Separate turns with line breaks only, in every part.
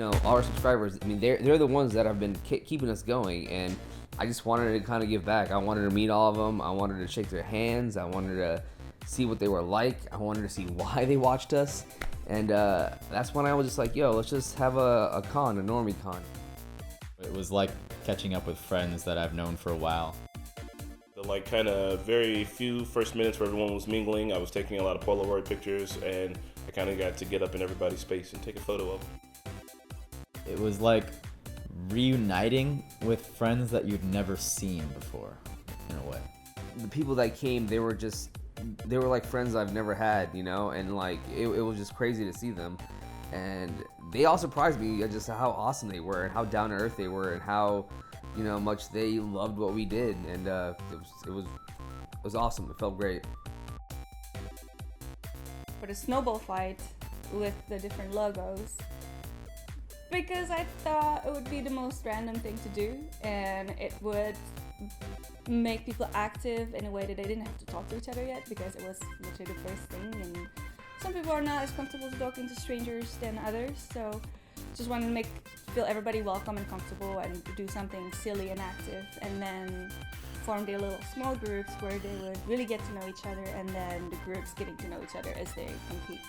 our subscribers, I mean, they're the ones that have been keeping us going, and I just wanted to kind of give back. I wanted to meet all of them. I wanted to shake their hands. I wanted to see what they were like. I wanted to see why they watched us, and that's when I was just like, yo, let's just have a NormieCon.
It was like catching up with friends that I've known for a while.
The kind of very few first minutes where everyone was mingling, I was taking a lot of Polaroid pictures, and I kind of got to get up in everybody's space and take a photo of them.
It was like reuniting with friends that you'd never seen before, in a way.
The people that came, they were like friends I've never had, and like it was just crazy to see them. And they all surprised me at just how awesome they were and how down to earth they were and how much they loved what we did, and it was awesome. It felt great.
For the snowball fight with the different logos, because I thought it would be the most random thing to do, and it would make people active in a way that they didn't have to talk to each other yet, because it was literally the first thing, and some people are not as comfortable talking to strangers than others, so just wanted to feel everybody welcome and comfortable and do something silly and active, and then form their little small groups where they would really get to know each other, and then the groups getting to know each other as they compete.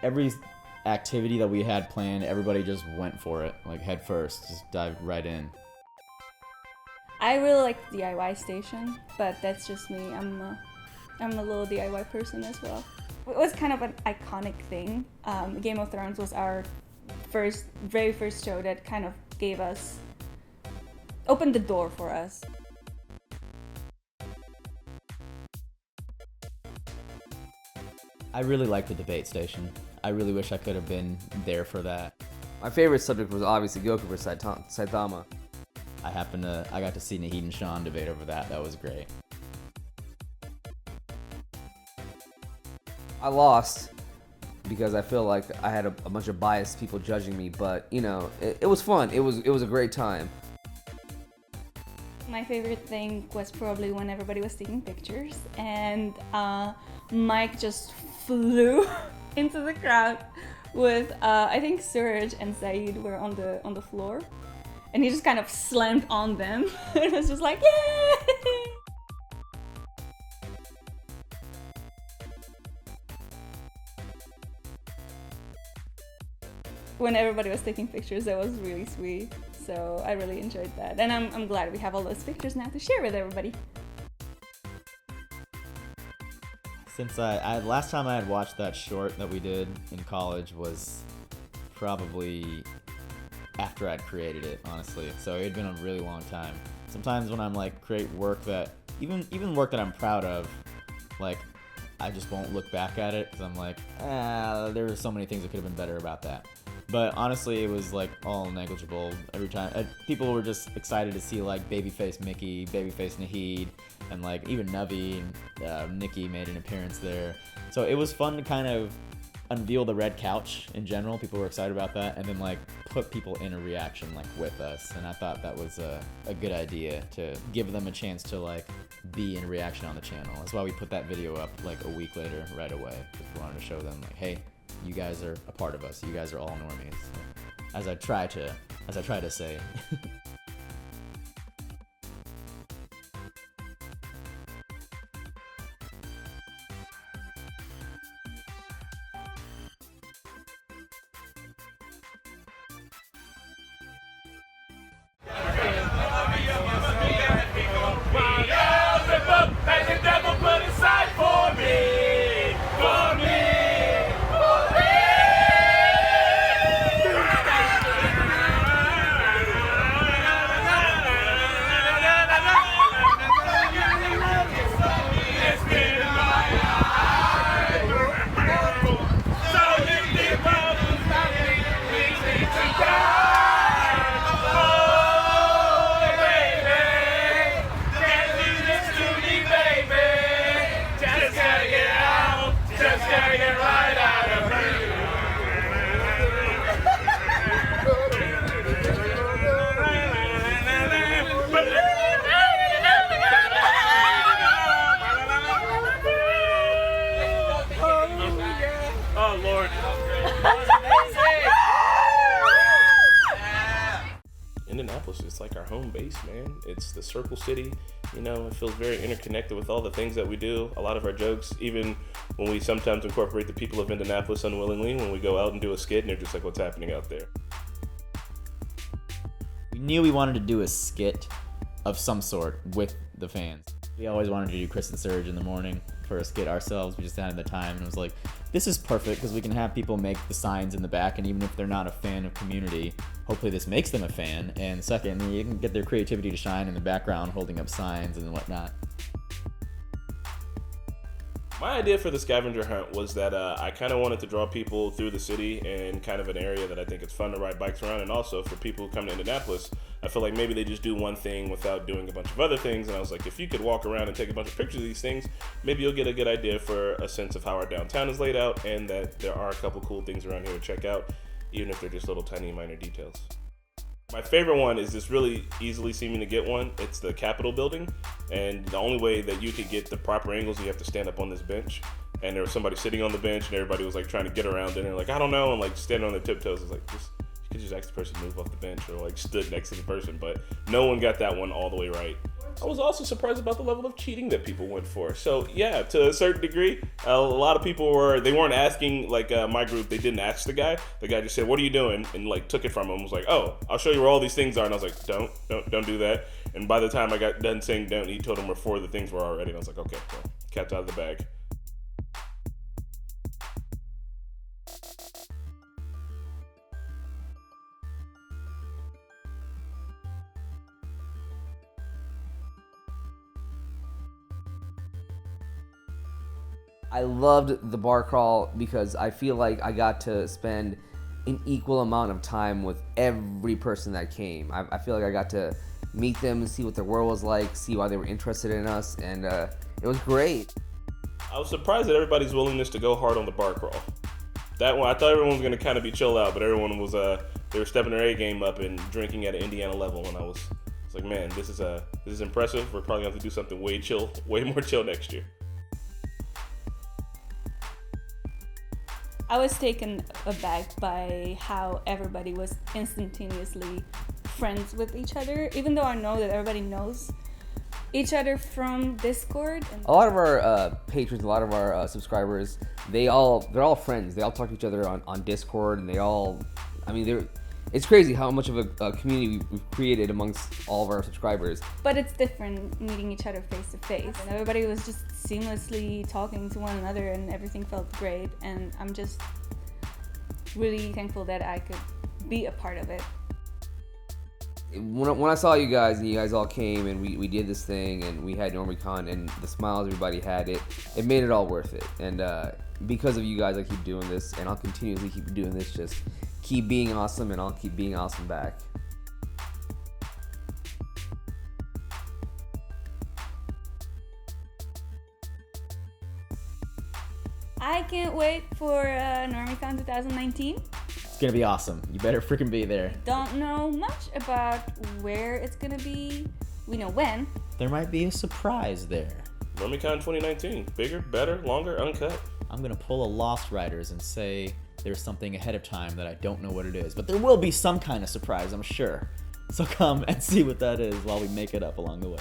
Every activity that we had planned, everybody just went for it, like head first, just dived right in.
I really like the DIY station, but that's just me. I'm a little DIY person as well. It was kind of an iconic thing. Game of Thrones was our very first show that kind of opened the door for us.
I really like the debate station. I really wish I could have been there for that.
My favorite subject was obviously Goku versus Saitama.
I got to see Nahid and Sean debate over that. That was great.
I lost because I feel like I had a bunch of biased people judging me, but it was fun. It was a great time.
My favorite thing was probably when everybody was taking pictures and Mike just flew into the crowd with I think Suraj and Saeed were on the floor, and he just kind of slammed on them. It was just like, yay! When everybody was taking pictures, that was really sweet. So I really enjoyed that, and I'm glad we have all those pictures now to share with everybody.
Since last time I had watched that short that we did in college was probably after I'd created it, honestly. So it had been a really long time. Sometimes when I'm create work that, even work that I'm proud of, I just won't look back at it because I'm there were so many things that could have been better about that. But honestly, it was all negligible every time. People were just excited to see Babyface Mickey, Babyface Nahid, and even Navi and Nikki made an appearance there. So it was fun to kind of unveil the red couch in general. People were excited about that, and then put people in a reaction with us. And I thought that was a good idea to give them a chance to be in reaction on the channel. That's why we put that video up a week later right away, because we wanted to show them hey, you guys are a part of us. You guys are all normies. As I try to say.
Indianapolis is like our home base, man. It's the Circle City. You know, it feels very interconnected with all the things that we do. A lot of our jokes, even when we sometimes incorporate the people of Indianapolis unwillingly, when we go out and do a skit and they're just like, what's happening out there?
We knew we wanted to do a skit of some sort with the fans. We always wanted to do Chris and Serge in the morning for a skit ourselves. We just hadn't had the time, and it was like, this is perfect because we can have people make the signs in the back, and even if they're not a fan of Community, hopefully this makes them a fan. And second, you can get their creativity to shine in the background holding up signs and whatnot.
My idea for the scavenger hunt was that I kind of wanted to draw people through the city in kind of an area that I think it's fun to ride bikes around, and also for people who come to Indianapolis, I feel like maybe they just do one thing without doing a bunch of other things, and I was like, if you could walk around and take a bunch of pictures of these things, maybe you'll get a good idea for a sense of how our downtown is laid out, and that there are a couple cool things around here to check out, even if they're just little tiny minor details. My favorite one is this really easily seeming to get one. It's the Capitol building, and the only way that you could get the proper angles, you have to stand up on this bench. And there was somebody sitting on the bench, and everybody was like trying to get around it, and they're like, I don't know, and like standing on their tiptoes. It's like, just, you could just ask the person to move off the bench, or like stood next to the person, but no one got that one all the way right. I was also surprised about the level of cheating that people went for. So yeah, to a certain degree, a lot of people weren't asking, like my group, they didn't ask the guy. The guy just said, what are you doing? And like took it from him, was like, oh, I'll show you where all these things are. And I was like, don't do that. And by the time I got done saying don't, he told him where 4 of the things were already. And I was like, okay, well, cat's out of the bag.
I loved the bar crawl because I feel like I got to spend an equal amount of time with every person that came. I feel like I got to meet them, see what their world was like, see why they were interested in us, and it was great.
I was surprised at everybody's willingness to go hard on the bar crawl. That one, I thought everyone was going to kind of be chill out, but everyone was, they were stepping their A game up and drinking at an Indiana level, and I was like, man, this is impressive. We're probably going to have to do something way more chill next year.
I was taken aback by how everybody was instantaneously friends with each other, even though I know that everybody knows each other from Discord.
A lot of our patrons, a lot of our subscribers, they're all friends. They all talk to each other on Discord, and it's crazy how much of a community we've created amongst all of our subscribers.
But it's different meeting each other face to face. And everybody was just seamlessly talking to one another, and everything felt great. And I'm just really thankful that I could be a part of it.
When I saw you guys and you guys all came and we did this thing and we had NormieCon and the smiles everybody had, it made it all worth it. And because of you guys, I keep doing this, and I'll continuously keep doing this. Just keep being awesome, and I'll keep being awesome back.
I can't wait for NormieCon 2019.
It's gonna be awesome. You better freaking be there.
Don't know much about where it's gonna be. We know when.
There might be a surprise there.
NormieCon 2019, bigger, better, longer, uncut.
I'm gonna pull a Lost Riders and say there's something ahead of time that I don't know what it is, but there will be some kind of surprise, I'm sure. So come and see what that is while we make it up along the way.